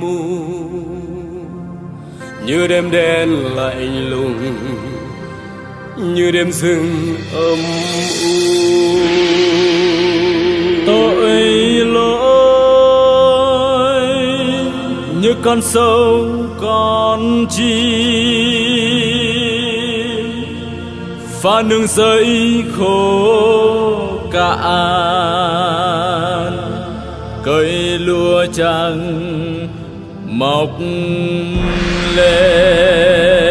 mù, như đêm đen lạnh lùng, như đêm rừng âm u. Tội lỗi như con sâu con chim phá nương giấy khô cạn, cây lúa trắng mọc lên.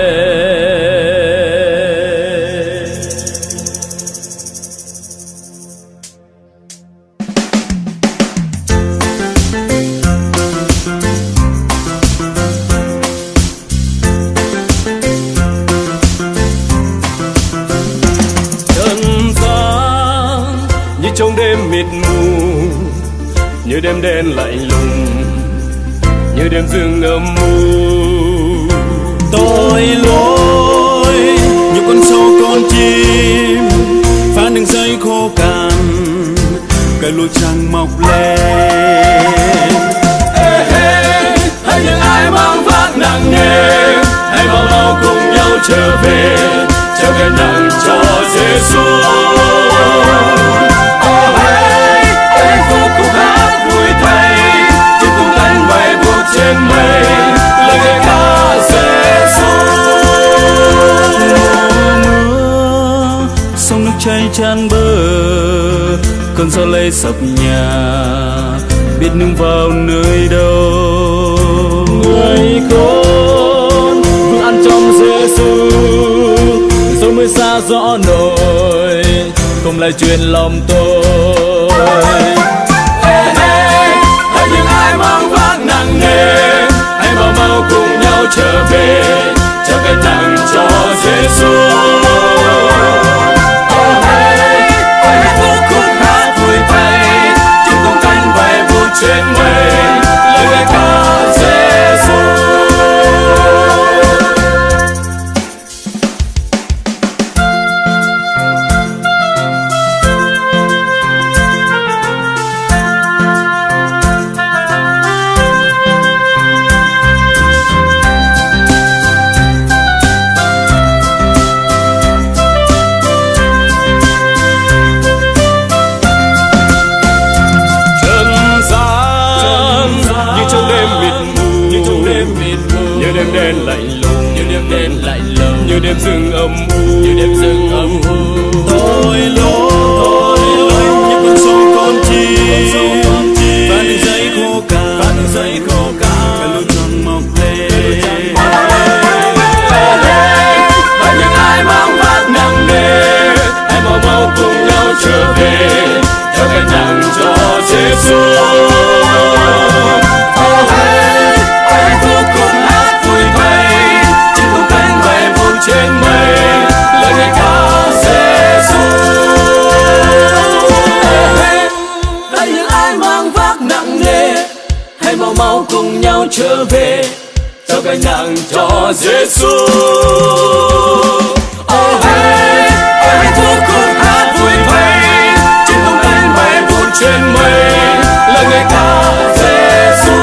Trong đêm mịt mù, như đêm đen lạnh lùng, như đêm rừng âm u. Tội lỗi như con sâu con chim phá đường dây khô cằn, cây lúa trắng mọc lên. Hãy những ai mang vác nặng nề, hãy mau mau cùng nhau trở về, trao cái nặng cho Giêsu. Trên mây lời ngài ca Giêsu. Mưa sông nước chảy tràn bờ, cơn gió lay sập nhà, biết nương vào nơi đâu. Người con vững ăn trong Giêsu, dẫu mới xa rõ nổi, không lại chuyện lòng tôi. Hãy những ai mang vác nặng nề, hãy mau mau cùng nhau trở về, trao cái nặng cho Giêsu. Hãy vô cùng hát vui thay, chim cùng cánh bay vút trên mây, lời ngài ca Giêsu. Như đêm đen lạnh lùng, như đêm rừng âm u. Tội lỗi như con sâu con chim phá đường dây khô cằn, cây lúa trắng mọc lên. Hãy những ai mang vác nặng nề, hãy mau mau cùng nhau trở về, trao cái nặng cho Giêsu. Trên mây lời ngài ca Giêsu. Hãy những ai mang vác nặng nề, hãy mau mau cùng nhau trở về, trao cái nặng cho Giêsu. Hãy vô cùng hát vui thay, chim cùng cánh bay vút trên mây, lời ngài ca Giêsu.